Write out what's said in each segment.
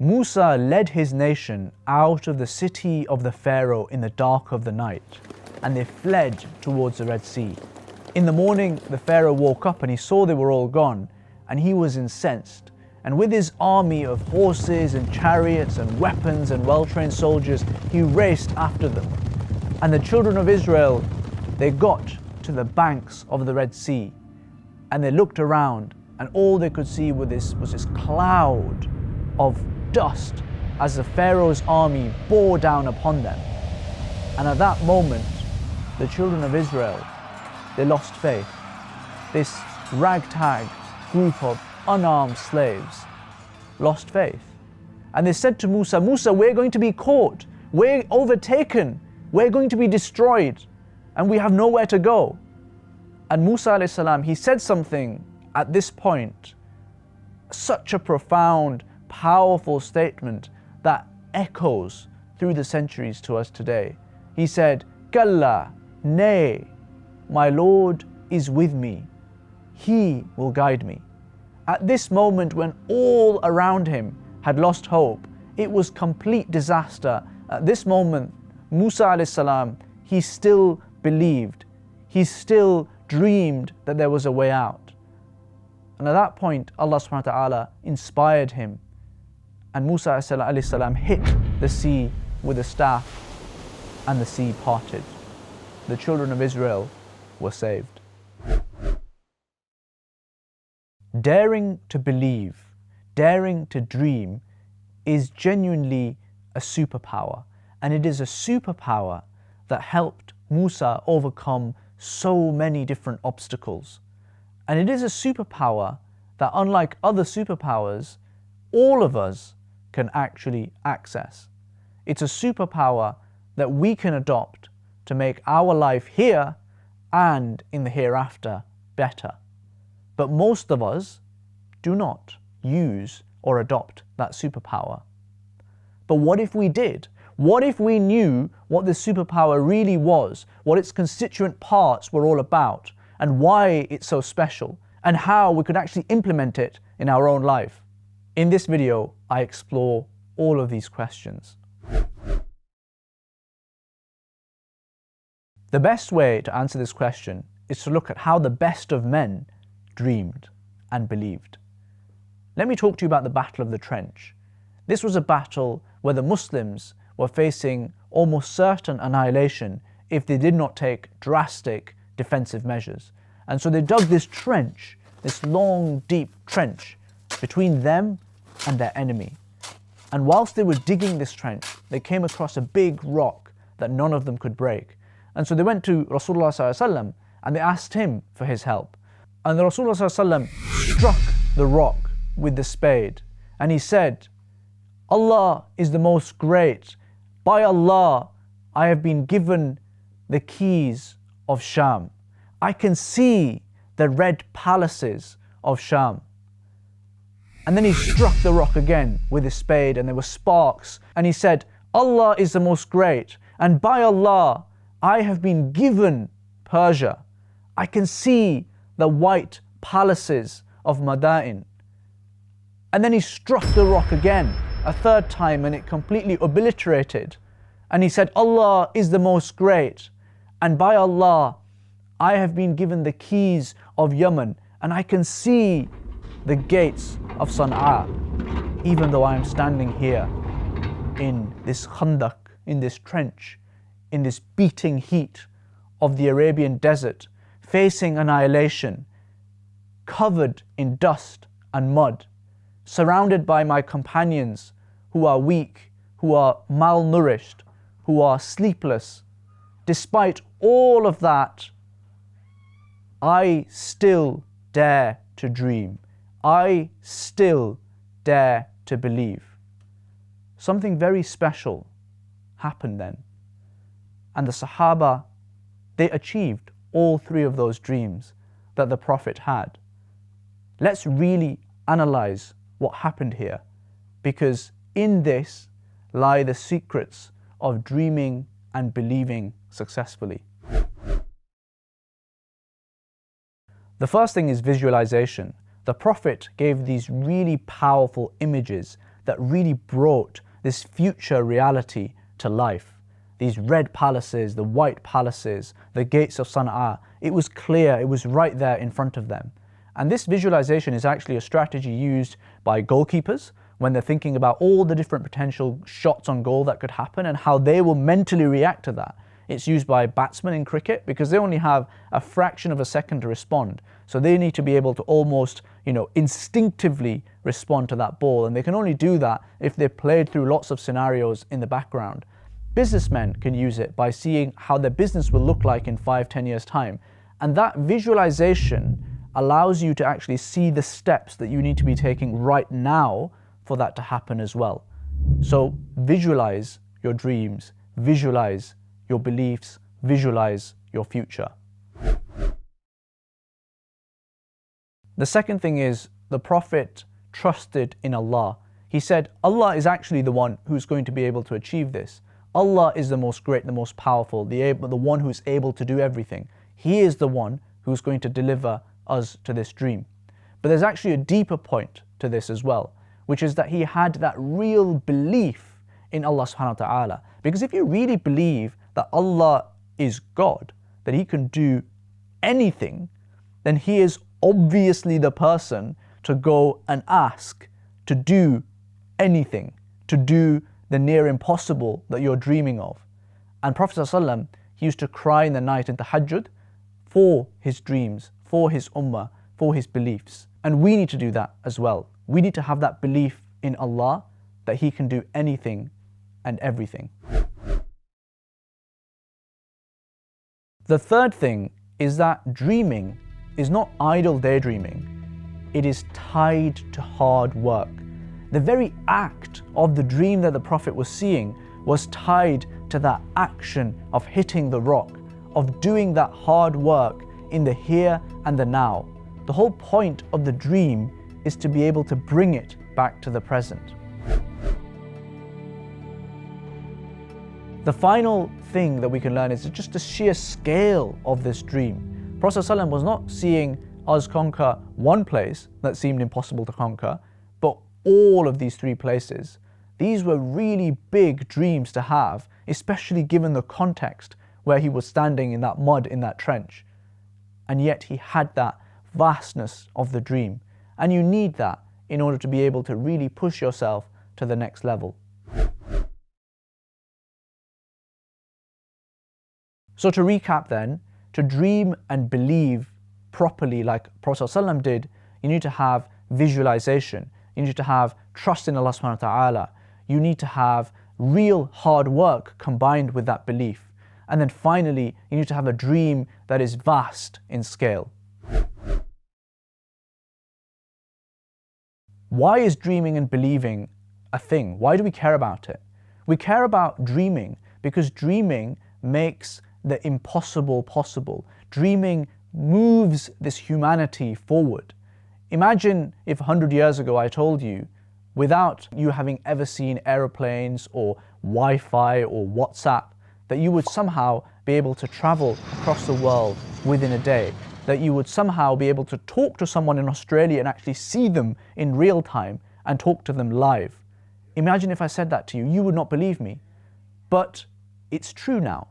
Musa led his nation out of the city of the Pharaoh in the dark of the night, and they fled towards the Red Sea. In the morning, the Pharaoh woke up and he saw they were all gone, and he was incensed. And with his army of horses and chariots and weapons and well-trained soldiers, he raced after them. And the children of Israel, they got to the banks of the Red Sea, and they looked around, and all they could see was this cloud of dust as the Pharaoh's army bore down upon them. And at that moment, the children of Israel, they lost faith. This ragtag group of unarmed slaves lost faith. And they said to Musa, Musa, we're going to be caught, we're overtaken, we're going to be destroyed, and we have nowhere to go. And Musa alayhi salam, he said something at this point, such a profound, powerful statement that echoes through the centuries to us today. He said, Kalla, nay, my Lord is with me. He will guide me. At this moment when all around him had lost hope, it was complete disaster. At this moment, Musa alayhi salam, he still believed. He still dreamed that there was a way out. And at that point, Allah subhanahu wa ta'ala inspired him. And Musa alayhi salam hit the sea with a staff, and the sea parted. The children of Israel were saved. Daring to believe, daring to dream is genuinely a superpower. And it is a superpower that helped Musa overcome so many different obstacles. And it is a superpower that, unlike other superpowers, all of us can actually access. It's a superpower that we can adopt to make our life here and in the hereafter better. But most of us do not use or adopt that superpower. But what if we did? What if we knew what this superpower really was, what its constituent parts were all about, and why it's so special, and how we could actually implement it in our own life? In this video, I explore all of these questions. The best way to answer this question is to look at how the best of men dreamed and believed. Let me talk to you about the Battle of the Trench. This was a battle where the Muslims were facing almost certain annihilation if they did not take drastic defensive measures. And so they dug this trench, this long, deep trench, between them and their enemy. And whilst they were digging this trench, they came across a big rock that none of them could break. And so they went to Rasulullah ﷺ and they asked him for his help. And the Rasulullah ﷺ struck the rock with the spade. And he said, Allah is the most great. By Allah, I have been given the keys of Sham. I can see the red palaces of Sham. And then he struck the rock again with his spade and there were sparks. And he said, Allah is the most great. And by Allah, I have been given Persia. I can see the white palaces of Madain. And then he struck the rock again, a third time, and it completely obliterated. And he said, Allah is the most great. And by Allah, I have been given the keys of Yemen, and I can see the gates of Sana'a, even though I am standing here in this khandak, in this trench, in this beating heat of the Arabian desert, facing annihilation, covered in dust and mud, surrounded by my companions who are weak, who are malnourished, who are sleepless. Despite all of that, I still dare to dream. I still dare to believe. Something very special happened then. And the Sahaba, they achieved all three of those dreams that the Prophet had. Let's really analyze what happened here, because in this lie the secrets of dreaming and believing successfully. The first thing is visualization. The Prophet gave these really powerful images that really brought this future reality to life. These red palaces, the white palaces, the gates of Sana'a, it was clear, it was right there in front of them. And this visualization is actually a strategy used by goalkeepers when they're thinking about all the different potential shots on goal that could happen and how they will mentally react to that. It's used by batsmen in cricket because they only have a fraction of a second to respond. So they need to be able to almost, instinctively respond to that ball. And they can only do that if they've played through lots of scenarios in the background. Businessmen can use it by seeing how their business will look like in 5-10 years' time. And that visualization allows you to actually see the steps that you need to be taking right now for that to happen as well. So visualize your dreams, visualize your beliefs, visualize your future. The second thing is the Prophet trusted in Allah. He said, Allah is actually the one who's going to be able to achieve this. Allah is the most great, the most powerful, the one who's able to do everything. He is the one who's going to deliver us to this dream. But there's actually a deeper point to this as well, which is that he had that real belief in Allah subhanahu wa ta'ala. Because if you really believe that Allah is God, that He can do anything, then He is obviously the person to go and ask to do anything, to do the near impossible that you're dreaming of. And Prophet ﷺ, he used to cry in the night in tahajjud for his dreams, for his ummah, for his beliefs. And we need to do that as well. We need to have that belief in Allah that He can do anything and everything. The third thing is that dreaming is not idle daydreaming. It is tied to hard work. The very act of the dream that the Prophet was seeing was tied to that action of hitting the rock, of doing that hard work in the here and the now. The whole point of the dream is to be able to bring it back to the present. The final thing that we can learn is just the sheer scale of this dream. Prophet ﷺ was not seeing us conquer one place that seemed impossible to conquer, but all of these 3 places. These were really big dreams to have, especially given the context where he was standing in that mud, in that trench. And yet he had that vastness of the dream. And you need that in order to be able to really push yourself to the next level. So to recap then, to dream and believe properly like Prophet ﷺ did, you need to have visualization. You need to have trust in Allah subhanahu wa ta'ala. You need to have real hard work combined with that belief. And then finally, you need to have a dream that is vast in scale. Why is dreaming and believing a thing? Why do we care about it? We care about dreaming because dreaming makes the impossible possible. Dreaming moves this humanity forward. Imagine if 100 years ago I told you, without you having ever seen aeroplanes or Wi-Fi or WhatsApp, that you would somehow be able to travel across the world within a day, that you would somehow be able to talk to someone in Australia and actually see them in real time and talk to them live. Imagine if I said that to you, you would not believe me. But it's true now.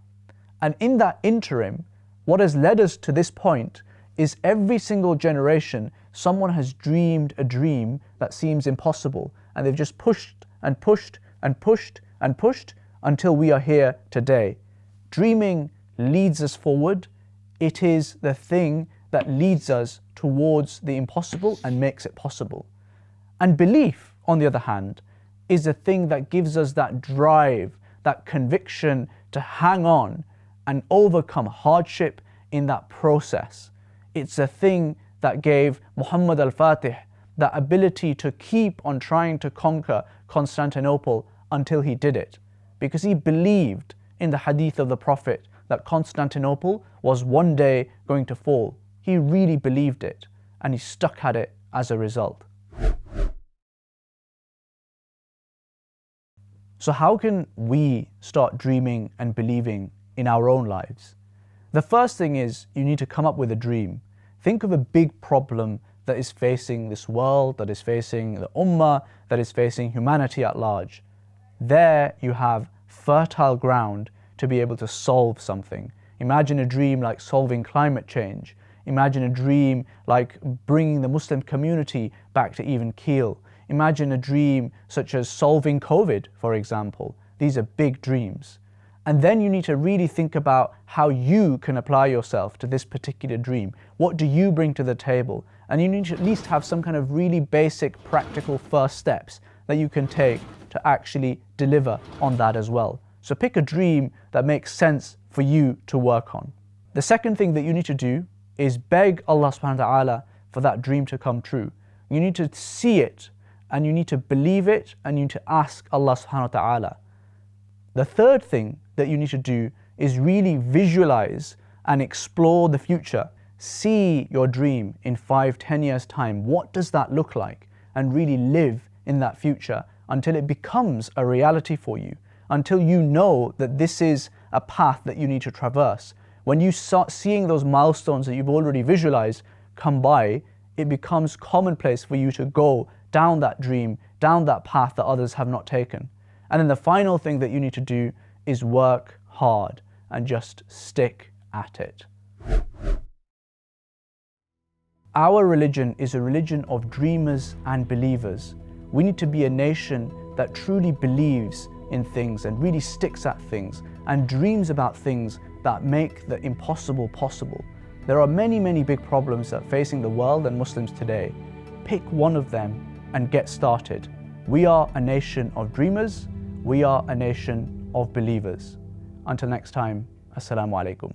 And in that interim, what has led us to this point is every single generation, someone has dreamed a dream that seems impossible, and they've just pushed and pushed and pushed and pushed until we are here today. Dreaming leads us forward. It is the thing that leads us towards the impossible and makes it possible. And belief, on the other hand, is the thing that gives us that drive, that conviction to hang on and overcome hardship in that process. It's a thing that gave Muhammad al-Fatih the ability to keep on trying to conquer Constantinople until he did it. Because he believed in the hadith of the Prophet that Constantinople was one day going to fall. He really believed it, and he stuck at it as a result. So how can we start dreaming and believing in our own lives? The first thing is you need to come up with a dream. Think of a big problem that is facing this world, that is facing the ummah, that is facing humanity at large. There you have fertile ground to be able to solve something. Imagine a dream like solving climate change. Imagine a dream like bringing the Muslim community back to even keel. Imagine a dream such as solving COVID, for example. These are big dreams. And then you need to really think about how you can apply yourself to this particular dream. What do you bring to the table? And you need to at least have some kind of really basic, practical first steps that you can take to actually deliver on that as well. So pick a dream that makes sense for you to work on. The second thing that you need to do is beg Allah subhanahu wa ta'ala for that dream to come true. You need to see it, and you need to believe it, and you need to ask Allah subhanahu wa ta'ala. The third thing that you need to do is really visualize and explore the future. See your dream in 5-10 years' time. What does that look like? And really live in that future until it becomes a reality for you, until you know that this is a path that you need to traverse. When you start seeing those milestones that you've already visualized come by, it becomes commonplace for you to go down that dream, down that path that others have not taken. And then the final thing that you need to do is work hard and just stick at it. Our religion is a religion of dreamers and believers. We need to be a nation that truly believes in things and really sticks at things and dreams about things that make the impossible possible. There are many, many big problems that are facing the world and Muslims today. Pick one of them and get started. We are a nation of dreamers. We are a nation of believers. Until next time, Assalamu alaikum.